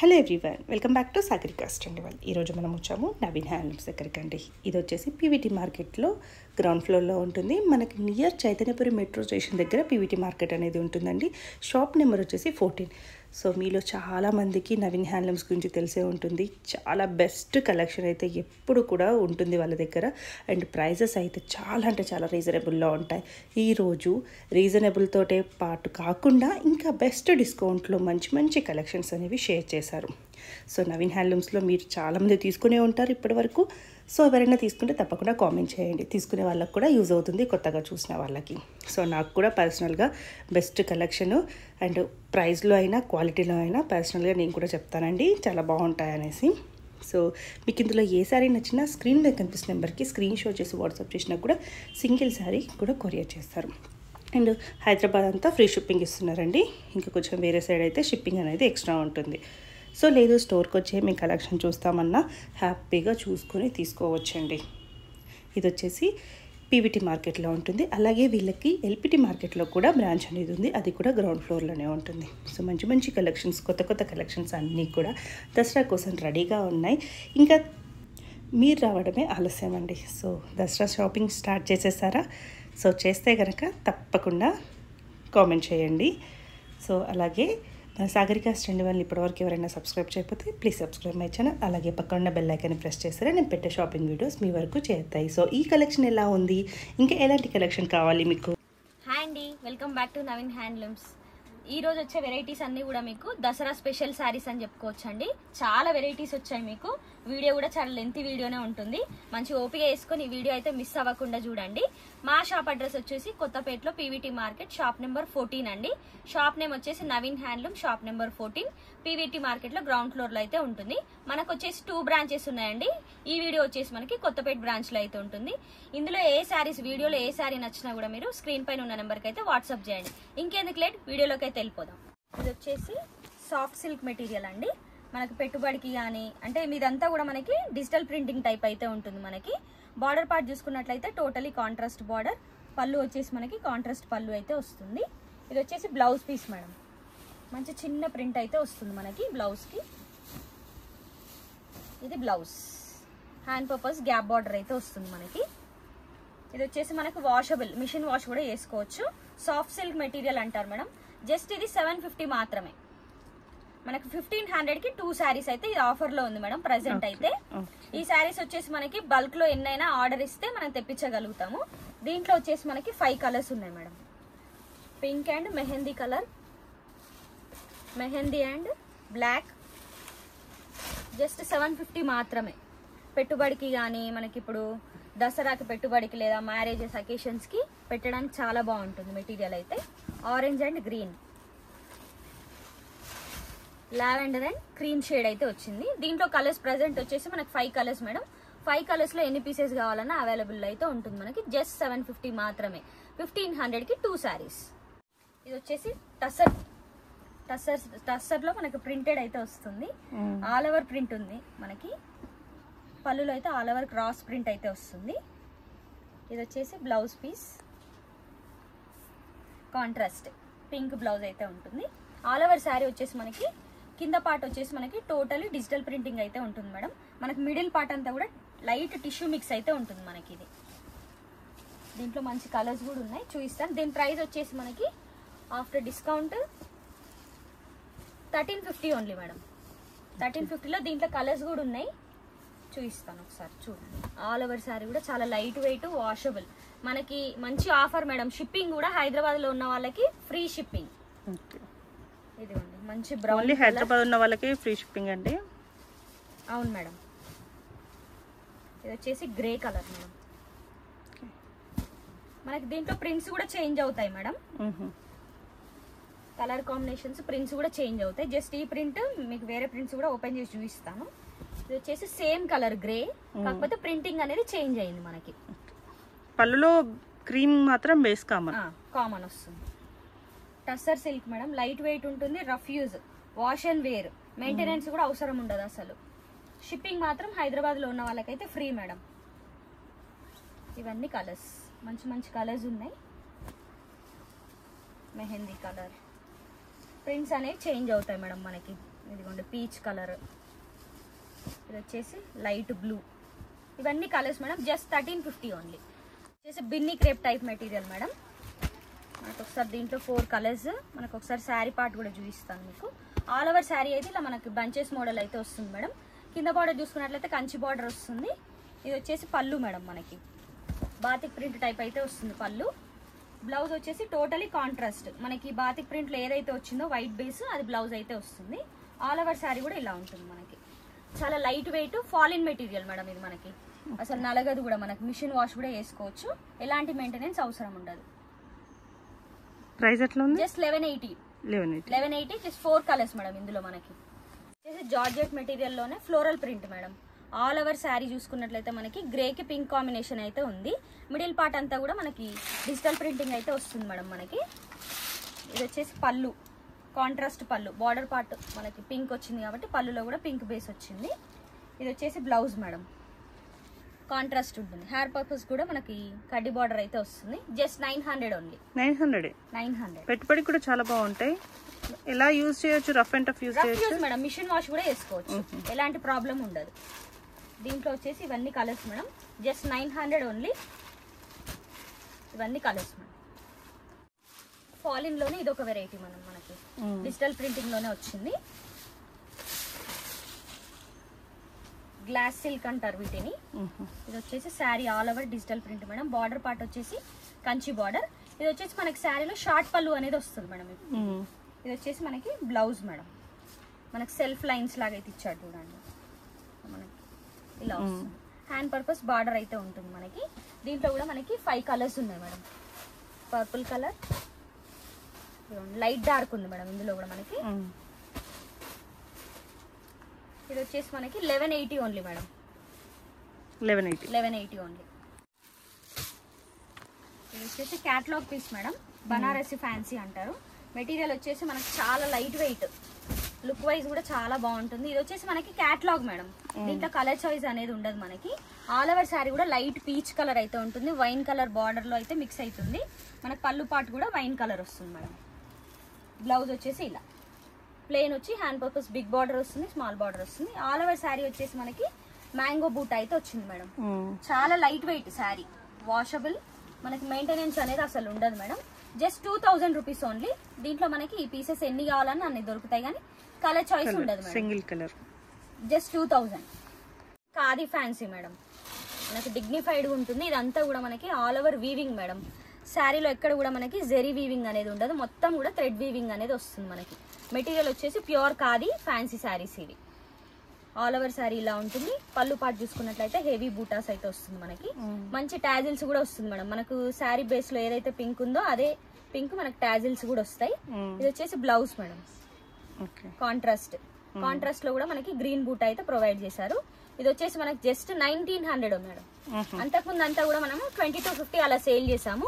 Hello everyone, welcome back to Sagarika స్టెండివల్. ఈరోజు మనం వచ్చాము నవీన్ హ్యాండ్లూమ్స్ దగ్గరికి అండి. ఇది వచ్చేసి పీవీటీ మార్కెట్లో గ్రౌండ్ ఫ్లోర్లో ఉంటుంది. మనకి నియర్ చైతన్యపురి మెట్రో స్టేషన్ దగ్గర పీవీటీ మార్కెట్ అనేది ఉంటుందండి. షాప్ నెంబర్ వచ్చేసి 14. సో మీలో చాలామందికి నవీన్ హ్యాండ్లూమ్స్ గురించి తెలిసే ఉంటుంది. చాలా బెస్ట్ కలెక్షన్ అయితే ఎప్పుడు కూడా ఉంటుంది వాళ్ళ దగ్గర. అండ్ ప్రైజెస్ అయితే చాలా రీజనబుల్లో ఉంటాయి. ఈరోజు రీజనబుల్తోటే పాటు కాకుండా ఇంకా బెస్ట్ డిస్కౌంట్లో మంచి కలెక్షన్స్ అనేవి షేర్ చేశారు. సో నవీన్ హ్యాండ్లూమ్స్లో మీరు చాలామంది తీసుకునే ఉంటారు ఇప్పటివరకు. సో ఎవరైనా తీసుకుంటే తప్పకుండా కామెంట్ చేయండి. తీసుకునే వాళ్ళకి కూడా యూజ్ అవుతుంది, కొత్తగా చూసిన వాళ్ళకి. సో నాకు కూడా పర్సనల్గా బెస్ట్ కలెక్షను అండ్ ప్రైస్లో అయినా క్వాలిటీలో అయినా పర్సనల్గా నేను కూడా చెప్తానండి, చాలా బాగుంటాయి అనేసి. సో మీకు ఇందులో ఏ శారీ నచ్చినా స్క్రీన్ మీద కనిపిస్తున్న నెంబర్కి స్క్రీన్ షాట్ చేసి వాట్సాప్ చేసినా కూడా సింగిల్ శారీ కూడా కొరియర్ చేస్తారు. అండ్ హైదరాబాద్ అంతా ఫ్రీ షిప్పింగ్ ఇస్తున్నారండి. ఇంకా కొంచెం వేరే సైడ్ అయితే షిప్పింగ్ అనేది ఎక్స్ట్రా ఉంటుంది. సో లేదు స్టోర్కి వచ్చే మీ కలెక్షన్ చూస్తామన్నా హ్యాపీగా చూసుకొని తీసుకోవచ్చండి. ఇది వచ్చేసి పీవీటీ మార్కెట్లో ఉంటుంది. అలాగే వీళ్ళకి ఎల్పిటి మార్కెట్లో కూడా బ్రాంచ్ అనేది ఉంది, అది కూడా గ్రౌండ్ ఫ్లోర్లోనే ఉంటుంది. సో మంచి కలెక్షన్స్, కొత్త కలెక్షన్స్ అన్నీ కూడా దసరా కోసం రెడీగా ఉన్నాయి. ఇంకా మీరు రావడమే ఆలస్యం అండి. సో దసరా షాపింగ్ స్టార్ట్ చేసేసారా? సో చేస్తే కనుక తప్పకుండా కామెంట్ చేయండి. సో అలాగే సాగరికా స్టెండివల్ ఇప్పటివరకు ఎవరైనా సబ్స్క్రైబ్ చేయకపోతే ప్లీజ్ సబ్స్క్రైబ్ మై ఛానల్. అలాగే పక్కన ఉన్న బెల్ ఐకాన్ని ప్రెస్ చేస్తారా, నేను పెట్టే షాపింగ్ వీడియోస్ మీ వరకు చేరుతాయి. సో ఈ కలెక్షన్ ఎలా ఉంది, ఇంకా ఎలాంటి కలెక్షన్ కావాలి మీకు? హాయ్ అండి, welcome back to Naveen handlooms. ఈ రోజు వచ్చే వెరైటీస్ అన్ని కూడా మీకు దసరా స్పెషల్ శారీస్ అని చెప్పుకోవచ్చండి. చాలా వెరైటీస్ వచ్చాయి మీకు. వీడియో కూడా చాలా లెంతీ వీడియోనే ఉంటుంది. మంచి ఓపిక వేసుకొని ఈ వీడియో అయితే మిస్ అవ్వకుండా చూడండి. మా షాప్ అడ్రస్ వచ్చేసి కొత్తపేటలో పీవీటీ మార్కెట్, షాప్ నెంబర్ 14 అండి. షాప్ నేమ్ వచ్చేసి Naveen handloom, shop number 14, PVT మార్కెట్లో గ్రౌండ్ ఫ్లోర్లో అయితే ఉంటుంది. మనకు వచ్చేసి 2 బ్రాంచెస్ ఉన్నాయండి. ఈ వీడియో వచ్చేసి మనకి కొత్తపేట బ్రాంచ్లో అయితే ఉంటుంది. ఇందులో ఏ శారీస్, వీడియోలో ఏ శారీ నచ్చినా కూడా మీరు స్క్రీన్ పైన ఉన్న నెంబర్కి అయితే వాట్సాప్ చేయండి. ఇంకెందుకు లేట్, వీడియోలోకి అయితే వెళ్ళిపోదాం. ఇది వచ్చేసి సాఫ్ట్ సిల్క్ మెటీరియల్ అండి. మనకి పెట్టుబడికి కానీ అంటే మీదంతా కూడా మనకి డిజిటల్ ప్రింటింగ్ టైప్ అయితే ఉంటుంది. మనకి బార్డర్ పార్ట్ చూసుకున్నట్లయితే టోటలీ కాంట్రాస్ట్ బార్డర్, పళ్ళు వచ్చేసి మనకి కాంట్రాస్ట్ పళ్ళు అయితే వస్తుంది. ఇది వచ్చేసి బ్లౌజ్ పీస్ మేడం. మంచి చిన్న ప్రింట్ అయితే వస్తుంది మనకి బ్లౌజ్కి. ఇది blouse, hand purpose gap border అయితే వస్తుంది మనకి. ఇది వచ్చేసి మనకు వాషబుల్, మిషన్ వాష్ కూడా చేసుకోవచ్చు. సాఫ్ట్ సిల్క్ మెటీరియల్ అంటారు మేడం. జస్ట్ ఇది 750 మాత్రమే. మనకు 1500కి 2 శారీస్ అయితే ఇది ఆఫర్లో ఉంది మేడం ప్రెసెంట్ అయితే. ఈ శారీస్ వచ్చేసి మనకి బల్క్లో ఎన్నైనా ఆర్డర్ ఇస్తే మనం తెప్పించగలుగుతాము. దీంట్లో వచ్చేసి మనకి 5 కలర్స్ ఉన్నాయి madam. Pink and mehndi colour, mehndi and black. Just 750 మాత్రమే. పెట్టుబడికి కానీ మనకి ఇప్పుడు దసరాకి పెట్టుబడికి లేదా మ్యారేజెస్ అకేషన్స్కి పెట్టడానికి చాలా బాగుంటుంది మెటీరియల్ అయితే. Orange and green, lavender and cream shade అయితే వచ్చింది. దీంట్లో కలర్స్ ప్రెసెంట్ వచ్చేసి మనకి 5 కలర్స్ మేడం. 5 కలర్స్లో ఎన్ని పీసెస్ కావాలన్నా అవైలబుల్ అయితే ఉంటుంది మనకి. జస్ట్ 750 మాత్రమే. 1500కి 2 శారీస్. ఇది వచ్చేసి టస్సర్లో మనకి ప్రింటెడ్ అయితే వస్తుంది. ఆల్ ఓవర్ ప్రింట్ ఉంది మనకి. పళ్ళులో అయితే ఆల్ ఓవర్ క్రాస్ ప్రింట్ అయితే వస్తుంది. ఇది వచ్చేసి blouse piece, contrast pink blouse అయితే ఉంటుంది. ఆల్ ఓవర్ శారీ వచ్చేసి మనకి కింద పార్ట్ వచ్చేసి మనకి టోటలీ డిజిటల్ ప్రింటింగ్ అయితే ఉంటుంది మేడం. మనకి మిడిల్ పార్ట్ అంతా కూడా లైట్ టిష్యూ మిక్స్ అయితే ఉంటుంది మనకి. ఇది దీంట్లో మంచి కలర్స్ కూడా ఉన్నాయి, చూపిస్తాను. దీని ప్రైస్ వచ్చేసి మనకి ఆఫ్టర్ డిస్కౌంట్ 1350 ఓన్లీ మేడం. 1350లో దీంట్లో కలర్స్ కూడా ఉన్నాయి, చూపిస్తాను ఒకసారి చూడండి. ఆల్ ఓవర్ శారీ కూడా చాలా లైట్ వెయిట్, వాషబుల్. మనకి మంచి ఆఫర్ మేడం. షిప్పింగ్ కూడా హైదరాబాద్లో ఉన్న వాళ్ళకి ఫ్రీ షిప్పింగ్. ఇదిగోండి మంచి బ్రౌన్, హైదరాబాద్ ఉన్న వాళ్ళకి ఫ్రీ షిప్పింగ్ అండి. అవును మేడం. ఇది వచ్చేసి గ్రే కలర్ మేడం. మనకి దీంట్లో ప్రింట్స్ కూడా చేంజ్ అవుతాయి మేడం. కలర్ కాంబినేషన్స్, ప్రింట్స్ కూడా చేంజ్ అవుతాయి. జస్ట్ ఈ ప్రింట్ మీకు వేరే ప్రింట్స్ కూడా ఓపెన్ చేసి చూపిస్తాను. ఇది వచ్చేసి సేమ్ కలర్ గ్రే, కాకపోతే ప్రింటింగ్ అనేది చేంజ్ అయింది మనకి. పళ్ళులో క్రీమ్ మాత్రం బేస్ కామన్ వస్తుంది. Tussar silk madam, light weight ఉంటుంది, rough use, wash and wear, maintenance కూడా అవసరం ఉండదు అసలు. షిప్పింగ్ మాత్రం హైదరాబాద్లో ఉన్న వాళ్ళకైతే ఫ్రీ మేడం. ఇవన్నీ కలర్స్, మంచి కలర్స్ ఉన్నాయి. మెహందీ కలర్, ప్రింట్స్ అనేవి చేంజ్ అవుతాయి మేడం మనకి. ఇదిగోండి పీచ్ కలర్, ఇది వచ్చేసి లైట్ బ్లూ. ఇవన్నీ కలర్స్ మేడం. Just 1350 only. వచ్చేసి Binny crepe type material madam. మనకు ఒకసారి దీంట్లో 4 కలర్స్. మనకు ఒకసారి శారీ పార్ట్ కూడా చూపిస్తాను మీకు. ఆల్ ఓవర్ శారీ అయితే ఇలా మనకి బంచెస్ మోడల్ అయితే వస్తుంది మేడం. కింద బార్డర్ చూసుకున్నట్లయితే కంచి బార్డర్ వస్తుంది. ఇది వచ్చేసి పళ్ళు మేడం. మనకి బాతిక్ ప్రింట్ టైప్ అయితే వస్తుంది పళ్ళు. బ్లౌజ్ వచ్చేసి టోటలీ కాంట్రాస్ట్. మనకి బాతిక్ ప్రింట్లో ఏదైతే వచ్చిందో వైట్ బేస్ అది బ్లౌజ్ అయితే వస్తుంది. ఆల్ ఓవర్ శారీ కూడా ఇలా ఉంటుంది మనకి. చాలా లైట్ వెయిట్ ఫాలిన్ మెటీరియల్ మేడం ఇది. మనకి అసలు నలగదు కూడా. మనకి మిషన్ వాష్ కూడా వేసుకోవచ్చు. ఎలాంటి మెయింటెనెన్స్ అవసరం ఉండదు. ప్రైస్ ఎట్లా ఉంది? జస్ట్ 1180. జస్ట్ 4 కలర్స్ మేడం ఇందులో. మనకి జార్జెట్ మెటీరియల్ లోనే floral print madam. All over sari చూసుకున్నట్లయితే మనకి గ్రేకి పింక్ కాంబినేషన్ అయితే ఉంది. మిడిల్ పార్ట్ అంతా కూడా మనకి డిజిటల్ ప్రింటింగ్ అయితే వస్తుంది మేడం. మనకి ఇది వచ్చేసి పళ్ళు, కాంట్రాస్ట్ పళ్ళు. బార్డర్ పార్ట్ మనకి పింక్ వచ్చింది కాబట్టి పళ్ళులో కూడా పింక్ బేస్ వచ్చింది. ఇది వచ్చేసి బ్లౌజ్ మేడం. కాంట్రాస్ట్ ఉంటుంది. హెయిర్ పర్పస్ కూడా మనకి కడ్డీ బార్డర్ అయితే వస్తుంది. Just 900 only. 900. పెట్టుబడి కూడా చాలా బాగుంటాయి. ఎలా యూజ్ చేయొచ్చు? రఫ్ అండ్ టఫ్ యూజ్ చేయొచ్చు మేడం. మిషన్ వాష్ కూడా వేసుకోవచ్చు. ఎలాంటి ప్రాబ్లం ఉండదు. దీంట్లో వచ్చేసి ఇవన్నీ కలర్స్ మేడం. Just 900 only. ఇవన్నీ కలర్స్ మేడం. ఫాలిన్ లోనే ఇదొక వెరైటీ మనం. మనకి డిజిటల్ ప్రింటింగ్ లోనే వచ్చింది. గ్లాస్ సిల్క్ అంటారు వీటిని. ఇది వచ్చేసి sari all over digital print madam. Border part వచ్చేసి కంచి బార్డర్. ఇది వచ్చేసి మనకి శారీలో షార్ట్ పళ్ళు అనేది వస్తుంది మేడం. ఇది వచ్చేసి మనకి బ్లౌజ్ మేడం. మనకి సెల్ఫ్ లైన్స్ లాగా అయితే ఇచ్చాడు చూడండి. మనకి ఇలా వస్తుంది. హ్యాండ్ పర్పస్ బార్డర్ అయితే ఉంటుంది మనకి. దీంట్లో కూడా మనకి 5 కలర్స్ ఉన్నాయి madam. Purple colour, light dark ఉంది మేడం ఇందులో కూడా మనకి. ఇది వచ్చేసి మనకి 1180 ఓన్లీ మేడం. 1180 ఓన్లీ. ఇది వచ్చేసి catalogue piece madam. Banarasi fancy అంటారు. మెటీరియల్ వచ్చేసి మనకి చాలా లైట్ వెయిట్, లుక్ వైజ్ కూడా చాలా బాగుంటుంది. ఇది వచ్చేసి మనకి క్యాటలాగ్ మేడం. దీంట్లో కలర్ చాయిస్ అనేది ఉండదు మనకి. ఆల్ ఓవర్ శారీ కూడా లైట్ పీచ్ కలర్ అయితే ఉంటుంది. వైన్ కలర్ బార్డర్ లో అయితే మిక్స్ అవుతుంది. మనకి పళ్ళు పార్ట్ కూడా వైన్ కలర్ వస్తుంది మేడం. బ్లౌజ్ వచ్చేసి ఇలా ప్లెయిన్ వచ్చి హ్యాండ్ పర్పస్ బిగ్ బార్డర్ వస్తుంది, స్మాల్ బార్డర్ వస్తుంది. ఆల్ ఓవర్ శారీ వచ్చేసి మనకి మ్యాంగో బూట్ అయితే వచ్చింది మేడం. చాలా లైట్ వెయిట్ శారీ, వాషబుల్. మనకి మెయింటెనెన్స్ అనేది అసలు ఉండదు మేడం. Just 2000 rupees only. దీంట్లో మనకి ఈ పీసెస్ ఎన్ని కావాలని అన్ని దొరుకుతాయి కానీ కలర్ చాయిస్ ఉండదు madam. Single colour. Just 2000. Khadi fancy madam. మనకి డిగ్నిఫైడ్ ఉంటుంది. ఇదంతా కూడా మనకి ఆల్ ఓవర్ వీవింగ్ మేడం. శారీలో ఎక్కడ కూడా మనకి జెరీ వీవింగ్ అనేది ఉండదు. మొత్తం కూడా థ్రెడ్ వీవింగ్ అనేది వస్తుంది మనకి. మెటీరియల్ వచ్చేసి ప్యూర్ ఖాదీ ఫ్యాన్సీ శారీస్ ఇవి. ఆల్ ఓవర్ శారీ ఇలా ఉంటుంది. పళ్ళు పార్ట్ చూసుకున్నట్లయితే హెవీ బూటాస్ అయితే వస్తుంది మనకి. మంచి టాజిల్స్ కూడా వస్తుంది మేడం. మనకు శారీ బేస్ లో ఏదైతే పింక్ ఉందో అదే పింక్ మనకి టాజిల్స్ కూడా వస్తాయి. ఇది వచ్చేసి బ్లౌజ్ మేడం. కాంట్రాస్ట్ లో కూడా మనకి గ్రీన్ బూట్ అయితే ప్రొవైడ్ చేశారు. ఇది వచ్చేసి మనకి జస్ట్ 1900 మేడం. అంతకుముందు అంతా కూడా మనం 2250 అలా సేల్ చేసాము.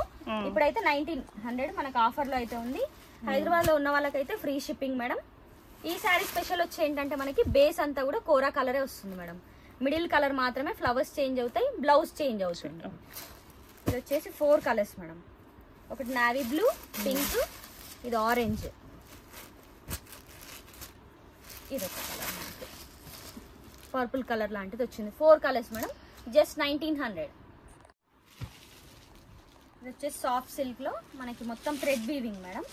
ఇప్పుడైతే 1900 మనకు ఆఫర్ లో అయితే ఉంది. హైదరాబాద్ లో ఉన్న వాళ్ళకైతే ఫ్రీ షిప్పింగ్ మేడం. ఈ శారీ స్పెషల్ వచ్చి ఏంటంటే మనకి బేస్ అంతా కూడా కోరా కలరే వస్తుంది మేడం. మిడిల్ కలర్ మాత్రమే ఫ్లవర్స్ చేంజ్ అవుతాయి, బ్లౌజ్ చేంజ్ అవుతుంది. ఇది వచ్చేసి 4 కలర్స్ మేడం. ఒకటి నావీ బ్లూ, పింక్, ఇది ఆరెంజ్, ఇది ఒక కలర్ పర్పుల్ కలర్ లాంటిది వచ్చింది. 4 కలర్స్ మేడం. జస్ట్ 1900. ఇది వచ్చేసి సాఫ్ట్ సిల్క్ లో మనకి మొత్తం థ్రెడ్ వీవింగ్ మేడం.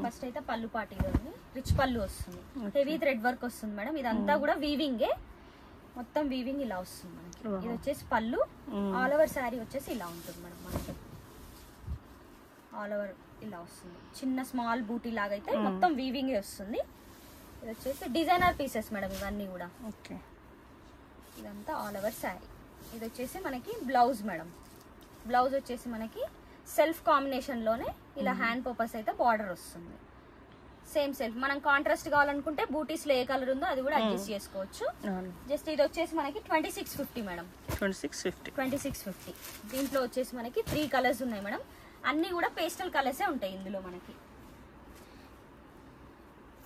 ఫస్ట్ అయితే పళ్ళు పార్టీలో రిచ్ పళ్ళు వస్తుంది. హెవీ థ్రెడ్ వర్క్ వస్తుంది మేడం. ఇదంతా కూడా వీవింగే, మొత్తం వీవింగ్ ఇలా వస్తుంది మనకి. ఇది వచ్చేసి పళ్ళు. ఆల్ ఓవర్ శారీ వచ్చేసి ఇలా ఉంటుంది మేడం. మనకి ఆల్ ఓవర్ ఇలా వస్తుంది. చిన్న స్మాల్ బూటీ లాగా అయితే మొత్తం వీవింగ్ వస్తుంది. ఇది వచ్చేసి డిజైనర్ పీసెస్ మేడం ఇవన్నీ కూడా. ఇదంతా ఆల్ ఓవర్ శారీ. ఇది వచ్చేసి మనకి బ్లౌజ్ మేడం. బ్లౌజ్ వచ్చేసి మనకి సెల్ఫ్ కాంబినేషన్ లోనే ఇలా హ్యాండ్ పర్పస్ అయితే బార్డర్ వస్తుంది. Same self. మనం కాంట్రాస్ట్ కావాలనుకుంటే బూటీస్ లో ఏ కలర్ ఉందో అది కూడా అడ్జస్ట్ చేసుకోవచ్చు. జస్ట్ ఇది వచ్చేసి మనకి 2650 మేడం. 2650. దీంట్లో వచ్చేసి మనకి 3 కలర్స్ ఉన్నాయి మేడం. అన్ని కూడా పేస్టల్ కలర్సే ఉంటాయి ఇందులో మనకి.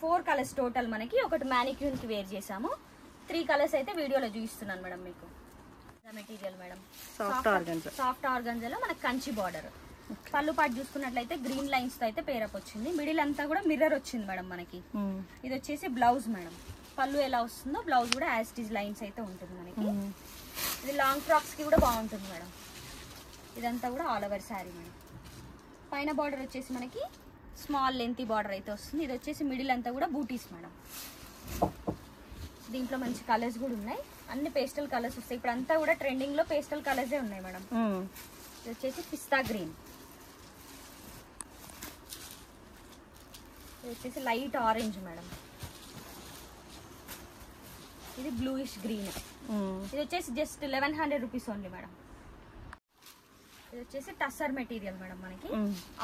4 కలర్స్ టోటల్ మనకి. ఒకటి మ్యానిక్యూర్ కి వేర్ చేసాము. 3 కలర్స్ అయితే వీడియోలో చూపిస్తున్నాను మేడం మీకు. మెటీరియల్ మేడం సాఫ్ట్ ఆర్గంజాలో మనకి కంచి బార్డర్. పళ్ళు పాటు చూసుకున్నట్లయితే గ్రీన్ లైన్స్ తో అయితే పేరప్ వచ్చింది. మిడిల్ అంతా కూడా మిర్రర్ వచ్చింది మేడం మనకి. ఇది వచ్చేసి బ్లౌజ్ మేడం. పళ్ళు ఎలా వస్తుందో బ్లౌజ్ కూడా యాజ్ ఇట్ ఈజ్ లైన్స్ అయితే ఉంటుంది మనకి. ఇది లాంగ్ ఫ్రాక్స్ కి కూడా బాగుంటుంది మేడం. ఇదంతా కూడా ఆల్ ఓవర్ శారీ మేడం. పైన బార్డర్ వచ్చేసి మనకి స్మాల్ లెంతీ బార్డర్ అయితే వస్తుంది. ఇది వచ్చేసి మిడిల్ అంతా కూడా బూటీస్ మేడం. దీంట్లో మంచి కలర్స్ కూడా ఉన్నాయి, అన్ని పేస్టల్ కలర్స్ వస్తాయి. ఇప్పుడు అంతా కూడా ట్రెండింగ్ లో పేస్టల్ కలర్సే ఉన్నాయి మేడం. ఇది వచ్చేసి పిస్తా గ్రీన్, ఇది వచ్చేసి లైట్ ఆరెంజ్ మేడం. ఇది బ్లూయిష్ గ్రీన్. ఇది వచ్చేసి జస్ట్ 1100 రూపీస్ ఓన్లీ మేడం. ఇది వచ్చేసి టస్సర్ మెటీరియల్ మేడం. మనకి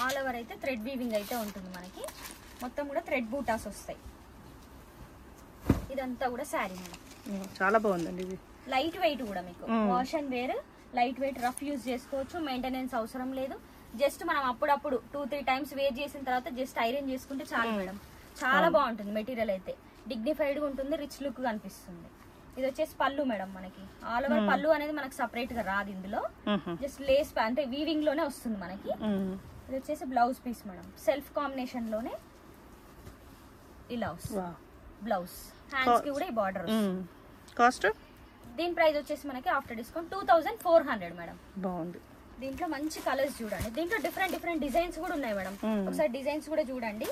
ఆల్ ఓవర్ అయితే థ్రెడ్ వీవింగ్ అయితే ఉంటుంది మనకి. మొత్తం కూడా థ్రెడ్ బూటాస్ వస్తాయి. ఇదంతా కూడా శారీ మేడం. చాలా బాగుందండి. ఇది లైట్ వెయిట్ కూడా మీకు wash and wear, light weight, rough use చేసుకోవచ్చు, మెయింటెనెన్స్ అవసరం లేదు. జస్ట్ మనం అప్పుడప్పుడు 2-3 టైమ్స్ వేర్ చేసిన తర్వాత జస్ట్ ఐరన్ చేసుకుంటే చాలు మేడం. చాలా బాగుంటుంది మెటీరియల్ అయితే, డిగ్నిఫైడ్ గా ఉంటుంది, రిచ్ లుక్ కనిపిస్తుంది. ఇది వచ్చేసి పళ్ళు మేడం. మనకి ఆల్ ఓవర్ పళ్ళు అనేది మనకి సపరేట్ గా రాదు, ఇందులో జస్ట్ లేస్ అంటే వీవింగ్ లోనే వస్తుంది మనకి. ఇది వచ్చేసి blouse piece madam. Self combination లోనే ఇలా వస్తుంది బ్లౌజ్. హ్యాండ్స్ కి కూడా ఈ బార్డర్ వస్తుంది. కాస్ట్ దీని ప్రైస్ వచ్చేసి మనకి ఆఫ్టర్ డిస్కౌంట్ 2400 మేడం. బాగుంది. దీంట్లో మంచి కలర్స్ చూడండి. దీంట్లో డిఫరెంట్ డిజైన్స్ కూడా ఉన్నాయి మేడం. ఒకసారి డిజైన్స్ కూడా చూడండి.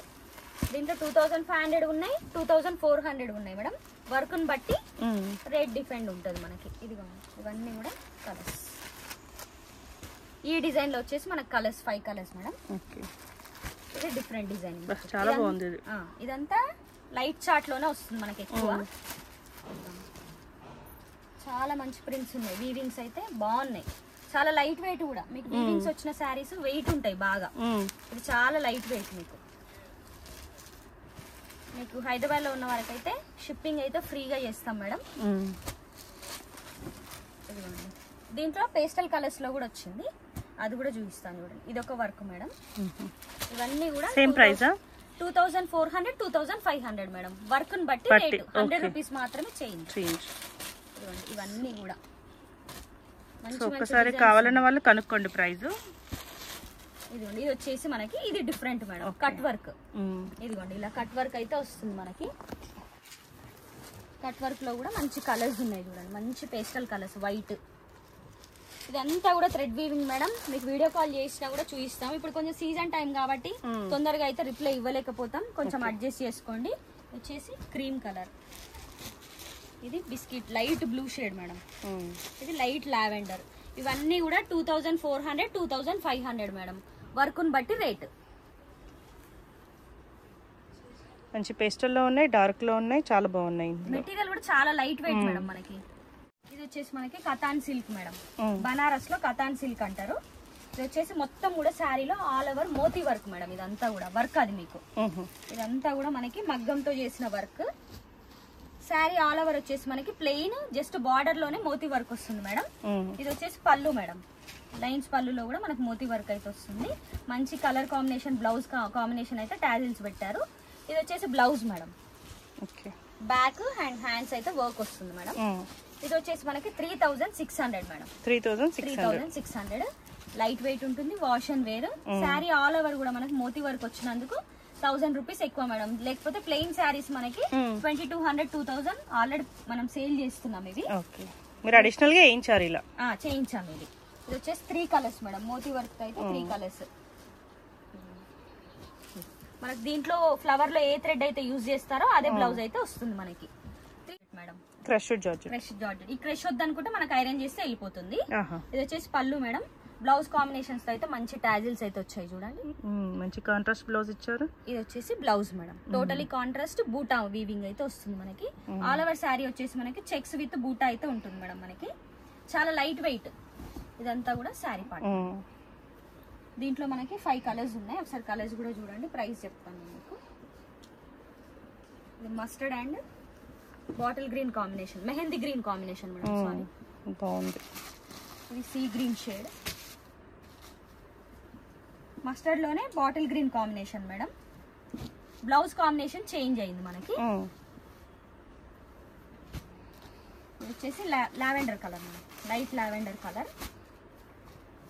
దీంట్లో 2500 ఉన్నాయి, 2400 ఉన్నాయి మేడం. వర్క్ ని బట్టి రేట్ డిఫరెంట్ ఉంటుంది మనకి. ఇవన్నీ కూడా కలర్స్. ఈ డిజైన్ లో వచ్చేసి మనకి కలర్స్ 5 కలర్స్ మేడం. ఇది డిఫరెంట్ డిజైన్, చాలా బాగుంది. ఇదంతా లైట్ చార్ట్ లోనే వస్తుంది మనకి ఎక్కువ. చాలా మంచి ప్రింట్స్ ఉన్నాయి, వీవింగ్స్ అయితే బాగున్నాయి. చాలా లైట్ వెయిట్ కూడా మీకు. వీవింగ్స్ వచ్చిన శారీస్ వెయిట్ ఉంటాయి బాగా. ఇది చాలా లైట్ వెయిట్ మీకు. హైదరాబాద్ లో ఉన్న వారికైతే షిప్పింగ్ అయితే ఫ్రీగా చేస్తాం మేడం. దీంట్లో పేస్టల్ కలర్స్ లో కూడా వచ్చింది, అది కూడా చూపిస్తాను చూడండి. ఇది ఒక వర్క్ మేడం. ఇవన్నీ కూడా సేమ్ ప్రైస్ 2400, 2500 మేడం. వర్క్ ని బట్టి రేట్ 100 రూపీస్ మాత్రమే చేంజ్. ఇవన్నీ కూడా ఒకసారి కావాలన్న వాళ్ళు కనుక్కోండి ప్రైస్. ఇదిగోండి, ఇది వచ్చేసి మనకి ఇది డిఫరెంట్ మేడం. Cut work. ఇదిగోండి ఇలా కట్ వర్క్ అయితే వస్తుంది మనకి. కట్ వర్క్ లో కూడా మంచి కలర్స్ ఉన్నాయి చూడండి, మంచి పేస్టల్ కలర్స్, వైట్. ఇదంతా కూడా థ్రెడ్ వీవింగ్ మేడం. మీకు వీడియో కాల్ చేసినా కూడా చూపిస్తాం. ఇప్పుడు కొంచెం సీజన్ టైం కాబట్టి తొందరగా అయితే రిప్లై ఇవ్వలేకపోతాం, కొంచెం అడ్జస్ట్ చేసుకోండి. వచ్చేసి క్రీమ్ కలర్, ఇది biscuit light blue shade madam. ఇది లైట్ లావెండర్. ఇవన్నీ కూడా 2400, 2500 మేడం. వర్క్ ని బట్టి రేట్. మంచి పేస్టల్ లో ఉన్నాయి, డార్క్ లో ఉన్నాయి, చాలా బాగున్నాయి. మెటీరియల్ కూడా చాలా లైట్ వెయిట్ మేడం మనకి. ఇది వచ్చేసి మనకి కతాన్ సిల్క్ మేడం. బనారస్ లో కతాన్ సిల్క్ అంటారు. ఇది వచ్చేసి మొత్తం కూడా శారీలో all over moti work madam. ఇదంతా కూడా వర్క్, అది మీకు ఇదంతా కూడా మనకి మగ్గంతో చేసిన వర్క్. శారీ ఆల్ ఓవర్ వచ్చేసి మనకి ప్లెయిన్, జస్ట్ బార్డర్ లోనే మోతీ వర్క్ వస్తుంది మేడం. ఇది వచ్చేసి పళ్ళు మేడం. లైన్స్ పళ్ళులో కూడా మనకి మోతీ వర్క్ అయితే వస్తుంది. మంచి కలర్ కాంబినేషన్, బ్లౌజ్ కాంబినేషన్ అయితే టాజిల్స్ పెట్టారు. ఇది వచ్చేసి blouse madam. Back and hands అయితే వర్క్ వస్తుంది మేడం. ఇది వచ్చేసి మనకి 3600 మేడం. 3600 లైట్ వెయిట్ ఉంటుంది, wash and wear. Sari all over కూడా మనకి మోతీ వర్క్ వచ్చినందుకు 1000 రూపీస్ ఎక్కువ మేడం. లేకపోతే ప్లెయిన్ శారీస్ మనకి 2200, 2000 ఆల్రెడీ మనం సేల్ చేస్తున్నాం. ఇవి మీరు అడిషనల్ గా చేయించారు, ఇలా చేయించాము. ఇది వచ్చేసి 3 కలర్స్ మేడం. మోతీ వర్క్ అయితే 3 కలర్స్ మనకి. దీంట్లో ఫ్లవర్ లో ఏ థ్రెడ్ అయితే యూజ్ చేస్తారో అదే బ్లౌజ్ అయితే వస్తుంది మనకి మేడం. Crush georgette. ఈ క్రష్ వద్దు అనుకుంటే మనకి ఐరన్ చేస్తే వెళ్ళిపోతుంది. ఇది వచ్చేసి పళ్ళు మేడం. బ్లౌజ్ కాంబినేషన్స్ తో అయితే మంచి టాజిల్స్ అయితే వచ్చాయి చూడండి. మంచి కాంట్రాస్ట్ బ్లౌజ్ ఇచ్చారు. ఇది వచ్చేసి బ్లౌజ్ మేడం. టోటలీ కాంట్రాస్ట్ బూటా వీవింగ్ అయితే వస్తుంది మనకి. ఆల్ ఓవర్ శారీ వచ్చేసి మనకి చెక్స్ విత్ బూటా అయితే ఉంటుంది మేడం మనకి. చాలా లైట్ వెయిట్. ఇదంతా కూడా శారీ పార్ట్. దీంట్లో మనకి 5 కలర్స్ ఉన్నాయి. ఒకసారి కలర్స్ కూడా చూడండి, ప్రైస్ చెప్తాను మీకు. ఇది mustard and bottle green combination, mehndi green combination madam. Sorry, బాగుంది. ఇది సీ గ్రీన్ షేడ్. మస్టర్డ్ లోనే bottle green combination madam. Blouse combination change అయింది మనకి. ఇది వచ్చేసి lavender colour madam, light lavender colour.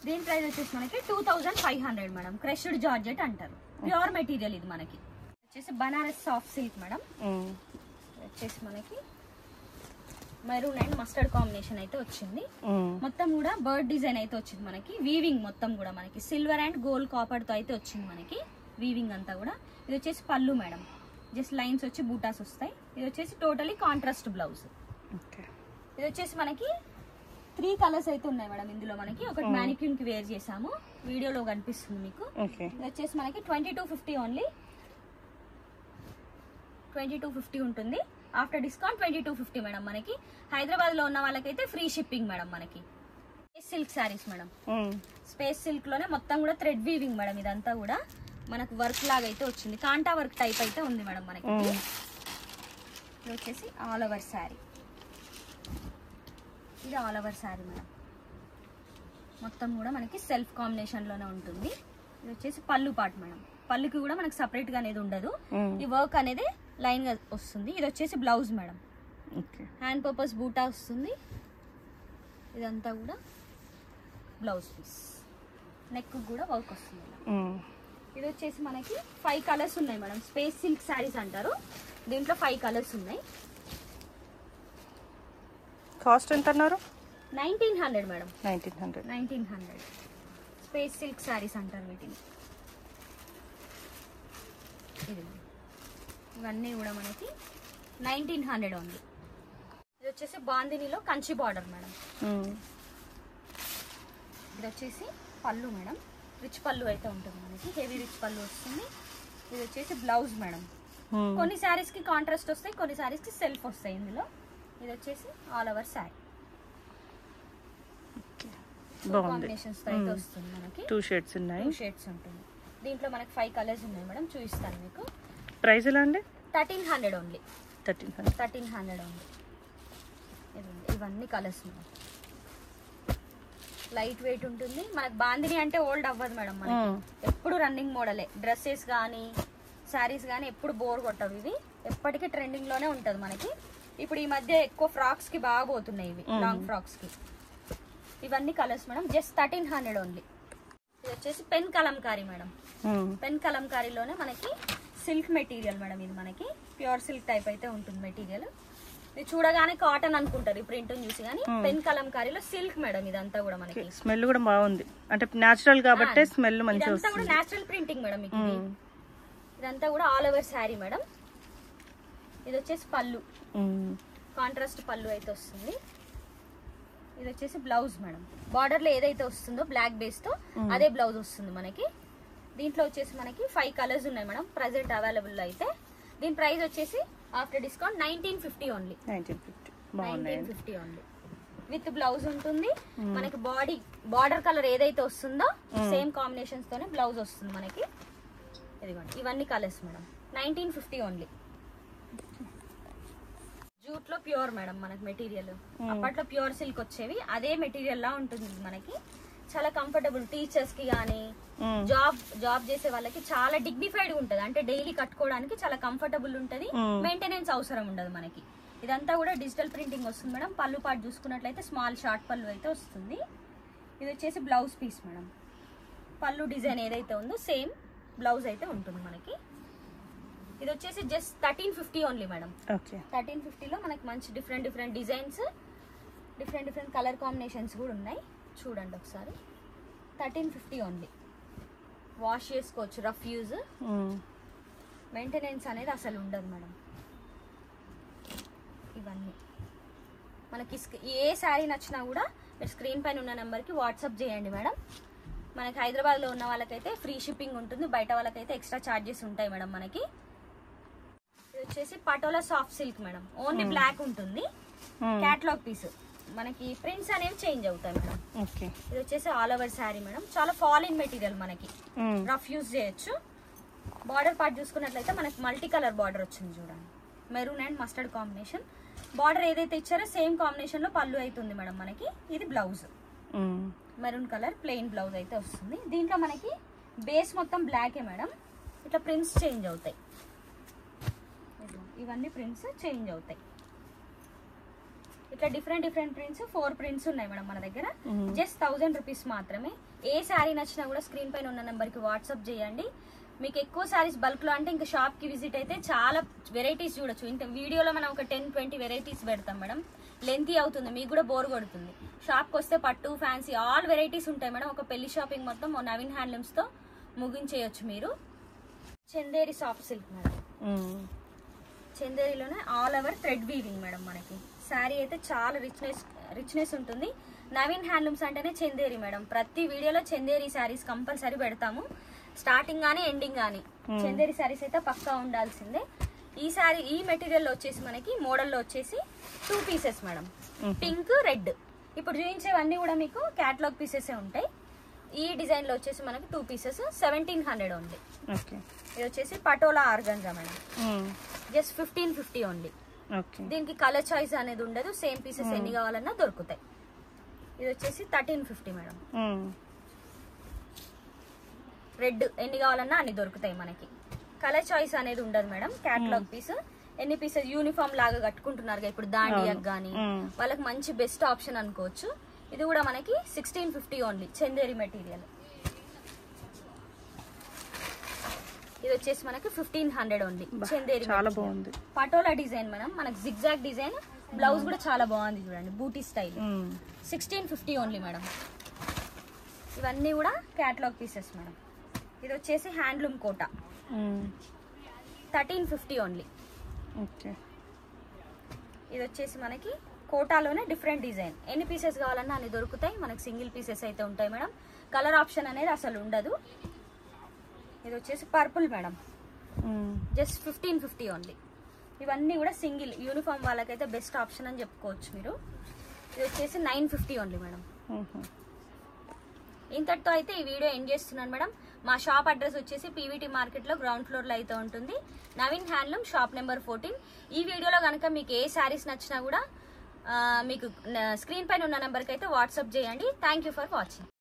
దీని ప్రైస్ వచ్చేసి మనకి 2500 మేడం. క్రష్డ్ జార్జెట్ అంటారు, ప్యూర్ మెటీరియల్ ఇది మనకి. వచ్చేసి బనారస్ సాఫ్ట్ సిల్క్ మేడం. వచ్చేసి మనకి మెరూన్ అండ్ మస్టర్డ్ కాంబినేషన్ అయితే వచ్చింది. మొత్తం కూడా బర్డ్ డిజైన్ అయితే వచ్చింది మనకి. వీవింగ్ మొత్తం కూడా మనకి సిల్వర్ అండ్ గోల్డ్ కాపర్ తో అయితే వచ్చింది మనకి వీవింగ్ అంతా కూడా. ఇది వచ్చేసి పళ్ళు మేడం, జస్ట్ లైన్స్ వచ్చి బూటాస్ వస్తాయి. ఇది వచ్చేసి టోటలీ కాంట్రాస్ట్ బ్లౌజ్. ఇది వచ్చేసి మనకి 3 కలర్స్ అయితే ఉన్నాయి మేడం ఇందులో. మనకి ఒకటి మ్యానిక్యూన్ కి వేర్ చేసాము, వీడియోలో కనిపిస్తుంది మీకు. ఇది వచ్చేసి మనకి 2250 ఓన్లీ, 2250 ఉంటుంది. After discount 2250 madam. మనకి హైదరాబాద్ లో ఉన్న వాళ్ళకైతే ఫ్రీ షిప్పింగ్ మేడం. మనకి silk saris madam, space silk లోనే మొత్తం కూడా థ్రెడ్ వీవింగ్ మేడం. ఇదంతా కూడా మనకు వర్క్ లాగా అయితే వచ్చింది, కాంటా వర్క్ టైప్ అయితే ఉంది మేడం మనకి. ఇది వచ్చేసి ఆల్ ఓవర్ శారీ, ఇది ఆల్ ఓవర్ శారీ మేడం. మొత్తం కూడా మనకి సెల్ఫ్ కాంబినేషన్ లోనే ఉంటుంది. ఇది వచ్చేసి పళ్ళు పార్ట్ మేడం. పళ్ళుకి కూడా మనకి సపరేట్ గా అనేది ఉండదు, ఈ వర్క్ అనేది లైన్ గా వస్తుంది. ఇది వచ్చేసి బ్లౌజ్ మేడం, హ్యాండ్ పర్పస్ బూటా వస్తుంది. ఇదంతా కూడా బ్లౌజ్ పీస్, నెక్ కూడా వర్క్ వస్తుంది. ఇది వచ్చేసి మనకి 5 కలర్స్ ఉన్నాయి మేడం. స్పేస్ సిల్క్ శారీస్ అంటారు, దీంట్లో 5 కలర్స్ ఉన్నాయి. కాస్ట్ ఎంత అన్నారు? 1900 మేడం. 1900 స్పేస్ సిల్క్ శారీస్ అంటారు వీటిని. ఇవన్నీ కూడా మనకి 1900 ఉంది. ఇది వచ్చేసి బాందినిలో కంచి బార్డర్ మేడం. ఇది వచ్చేసి పళ్ళు మేడం, రిచ్ పళ్ళు అయితే ఉంటుంది మనకి, హెవీ రిచ్ పళ్ళు వస్తుంది. ఇది వచ్చేసి బ్లౌజ్ మేడం. కొన్ని శారీస్ కి కాంట్రాస్ట్ వస్తాయి, కొన్ని శారీస్ కి సెల్ఫ్ వస్తాయి ఇందులో. ఇది వచ్చేసి ఆల్ ఓవర్ శారీ కాంబినేషన్స్ తో అయితే వస్తుంది మనకి. 2 షేడ్స్ ఉన్నాయి, 2 షేడ్స్ ఉంటుంది. దీంట్లో మనకి 5 కలర్స్ ఉన్నాయి మేడం, చూపిస్తాను మీకు. ప్రైస్ ఎలా అండి? 1300 ఓన్లీ. 1300 ఉంది. ఇవన్నీ కలర్స్ మేడం, లైట్ వెయిట్ ఉంటుంది మనకి. బాందిని అంటే ఓల్డ్ అవ్వదు మేడం, మనకి ఎప్పుడు రన్నింగ్ మోడలే. డ్రెస్సెస్ కానీ శారీస్ కానీ ఎప్పుడు బోర్ కొట్టవు, ఇవి ఎప్పటికీ ట్రెండింగ్ లోనే ఉంటది మనకి. ఇప్పుడు ఈ మధ్య ఎక్కువ ఫ్రాక్స్ కి బాగా పోతున్నాయి ఇవి, లాంగ్ ఫ్రాక్స్ కి. ఇవన్నీ కలర్స్ మేడం, జస్ట్ 1300 ఓన్లీ. ఇది వచ్చేసి పెన్ కలంకారీ మేడం. పెన్ కలంకారీలోనే మనకి సిల్క్ మెటీరియల్ మేడం. ఇది మనకి ప్యూర్ సిల్క్ టైప్ అయితే ఉంటుంది మెటీరియల్. ఇది చూడగానే కాటన్ అనుకుంటారు ఈ ప్రింట్ చూసి, కానీ పెన్ కలంకారీలో సిల్క్ మేడం. ఇదంతా కూడా మనకి స్మెల్ కూడా బాగుంది, అంటే నేచురల్ కాబట్టి స్మెల్ మంచిగా వస్తుంది. ఇదంతా కూడా నేచురల్ ప్రింటింగ్ మేడం మీకు. ఇదంతా కూడా ఆల్ ఓవర్ శారీ మేడం. ఇది వచ్చేసి పళ్ళు, కాంట్రాస్ట్ పళ్ళు అయితే వస్తుంది. ఇది వచ్చేసి బ్లౌజ్ మేడం. బార్డర్ లో ఏదైతే వస్తుందో బ్లాక్ బేస్ తో అదే బ్లౌజ్ వస్తుంది మనకి. దీంట్లో వచ్చేసి మనకి 5 కలర్స్ ఉన్నాయి మేడం ప్రెసెంట్ అవైలబుల్ అయితే. దీని ప్రైస్ వచ్చేసి after discount 1950 only. 1950 only with blouse ఉంటుంది మనకి. బార్డర్ కలర్ ఏదైతే వస్తుందో సేమ్ కాంబినేషన్స్ తోనే బ్లౌజ్ వస్తుంది మనకి. ఇదిగోండి ఇవన్నీ కలర్స్ మేడం, 1950 ఓన్లీ. జూట్ లో ప్యూర్ మేడం మనకి మెటీరియల్. అప్పట్లో ప్యూర్ సిల్క్ వచ్చేవి, అదే మెటీరియల్ లా ఉంటుంది మనకి. చాలా కంఫర్టబుల్, టీచర్స్ కి గానీ జాబ్ చేసే వాళ్ళకి చాలా డిగ్నిఫైడ్ ఉంటది. అంటే డైలీ కట్టుకోవడానికి చాలా కంఫర్టబుల్ ఉంటది, మెయింటెనెన్స్ అవసరం ఉండదు మనకి. ఇదంతా కూడా డిజిటల్ ప్రింటింగ్ వస్తుంది మేడం. పళ్ళు పాటు చూసుకున్నట్లయితే స్మాల్ షార్ట్ పళ్ళు అయితే వస్తుంది. ఇది వచ్చేసి బ్లౌజ్ పీస్ మేడం. పళ్ళు డిజైన్ ఏదైతే ఉందో సేమ్ బ్లౌజ్ అయితే ఉంటుంది మనకి. ఇది వచ్చేసి జస్ట్ 1350 ఓన్లీ మేడం. 1350 లో మనకి మంచి different designs, different colour combinations కూడా ఉన్నాయి. చూడండి ఒకసారి. 1350 ఓన్లీ. వాష్ చేసుకోవచ్చు, రఫ్ యూజ్, మెయింటెనెన్స్ అనేది అసలు ఉండదు మేడం. ఇవన్నీ మనకి ఏ శారీ నచ్చినా కూడా మీరు స్క్రీన్ పైన ఉన్న నెంబర్కి వాట్సాప్ చేయండి మేడం. మనకి హైదరాబాద్లో ఉన్న వాళ్ళకైతే ఫ్రీ షిప్పింగ్ ఉంటుంది, బయట వాళ్ళకైతే ఎక్స్ట్రా ఛార్జెస్ ఉంటాయి మేడం మనకి. ఇది వచ్చేసి Patola soft silk madam. Only black ఉంటుంది, క్యాట్లాగ్ పీస్. మనకి ప్రింట్స్ అనేవి చేంజ్ అవుతాయి మేడం. ఇది వచ్చేసి ఆల్ ఓవర్ శారీ మేడం. చాలా ఫాల్ ఇన్ మెటీరియల్ మనకి, రఫ్ యూజ్ చేయొచ్చు. బార్డర్ పార్ట్ చూసుకున్నట్లయితే మనకి మల్టీ కలర్ బార్డర్ వచ్చింది చూడండి, maroon and mustard combination. Border ఏదైతే ఇచ్చారో సేమ్ కాంబినేషన్ లో పళ్ళు అవుతుంది మేడం మనకి. ఇది blouse, maroon colour plain blouse అయితే వస్తుంది. దీంట్లో మనకి బేస్ మొత్తం బ్లాకే మేడం. ఇట్లా ప్రింట్స్ చేంజ్ అవుతాయి, ఇవన్నీ ప్రింట్స్ చేంజ్ అవుతాయి. ఇట్లా డిఫరెంట్ ప్రింట్స్ 4 ప్రింట్స్ ఉన్నాయి మేడం మన దగ్గర. జస్ట్ 1000 రూపీస్ మాత్రమే. ఏ శారీ నచ్చినా కూడా స్క్రీన్ పైన ఉన్న నెంబర్కి వాట్సాప్ చేయండి. మీకు ఎక్కువ సారీస్ బల్క్ లో అంటే ఇంకా షాప్ కి విజిట్ అయితే చాలా వెరైటీస్ చూడొచ్చు. ఇంత వీడియోలో మనం ఒక 10-20 వెరైటీస్ పెడతాం మేడం. లెంతీ అవుతుంది, మీకు కూడా బోర్ కొడుతుంది. షాప్ కి వస్తే పట్టు, ఫ్యాన్సీ ఆల్ వెరైటీస్ ఉంటాయి మేడం. ఒక పెళ్లి షాపింగ్ మొత్తం నవీన్ హ్యాండ్లూమ్స్ తో ముగించేయచ్చు మీరు. Chanderi soft silk madam. చందేరిలోనే all over thread weaving madam. మనకి శారీ అయితే చాలా రిచ్నెస్ ఉంటుంది. నవీన్ హ్యాండ్లూమ్స్ అంటేనే చందేరి మేడం. ప్రతి వీడియోలో చందేరి శారీస్ కంపల్సరీ పెడతాము. స్టార్టింగ్ గానీ ఎండింగ్ గానీ చందేరి శారీస్ అయితే పక్కా ఉండాల్సిందే. ఈ శారీ ఈ మెటీరియల్ వచ్చేసి మనకి మోడల్లో వచ్చేసి 2 పీసెస్ మేడం. Pink, red. ఇప్పుడు చూపించేవన్నీ కూడా మీకు క్యాటలాగ్ పీసెస్ ఉంటాయి. ఈ డిజైన్ లో వచ్చేసి మనకి 2 పీసెస్ 1700 ఉంది. ఇది వచ్చేసి patola organza madam. Just 1550 only. దీనికి కలర్ చాయిస్ అనేది ఉండదు. సేమ్ పీసెస్ ఎన్ని కావాలన్నా దొరుకుతాయి. ఇది వచ్చేసి 1350 మేడం. రెడ్ ఎన్ని కావాలన్నా అన్ని దొరుకుతాయి మనకి. కలర్ చాయిస్ అనేది ఉండదు మేడం. క్యాటలాగ్ పీస్ ఎన్ని పీసెస్ యూనిఫామ్ లాగా కట్టుకుంటున్నారు ఇప్పుడు దాండియాకి గానీ వాళ్ళకి మంచి బెస్ట్ ఆప్షన్ అనుకోవచ్చు. ఇది కూడా మనకి 1650 ఓన్లీ. చందేరి మెటీరియల్. ఇది వచ్చేసి మనకి 1500 ఓన్లీ. చందేరి చాలా బాగుంది. Patola design madam. మనకి జిగ్జాగ్ డిజైన్. బ్లౌజ్ కూడా చాలా బాగుంది చూడండి, బూటీ స్టైల్. 1650 only madam. ఇవన్నీ కూడా క్యాటలాగ్ పీసెస్ మేడం. ఇది వచ్చేసి హ్యాండ్లూమ్ కోటా. 1350 ఓన్లీ. ఇది వచ్చేసి మనకి కోటాలోనే డిఫరెంట్ డిజైన్. ఎన్ని పీసెస్ కావాలన్నా అన్ని దొరుకుతాయి మనకి. సింగిల్ పీసెస్ అయితే ఉంటాయి మేడం. కలర్ ఆప్షన్ అనేది అసలు ఉండదు. ఇది వచ్చేసి పర్పుల్ మేడం. Just 1550 only. ఇవన్నీ కూడా సింగిల్ యూనిఫామ్ వాళ్ళకైతే బెస్ట్ ఆప్షన్ అని చెప్పుకోవచ్చు మీరు. ఇది వచ్చేసి 950 ఓన్లీ మేడం. ఇంతటితో అయితే ఈ వీడియో ఎండ్ చేస్తున్నాను మేడం. మా షాప్ అడ్రస్ వచ్చేసి పీవీటీ మార్కెట్ లో గ్రౌండ్ ఫ్లోర్ లో అయితే ఉంటుంది. Naveen handloom, shop number 14. ఈ వీడియోలో కనుక మీకు ఏ శారీస్ నచ్చినా కూడా మీకు స్క్రీన్ పైన ఉన్న నెంబర్కి అయితే వాట్సాప్ చేయండి. Thank you for watching.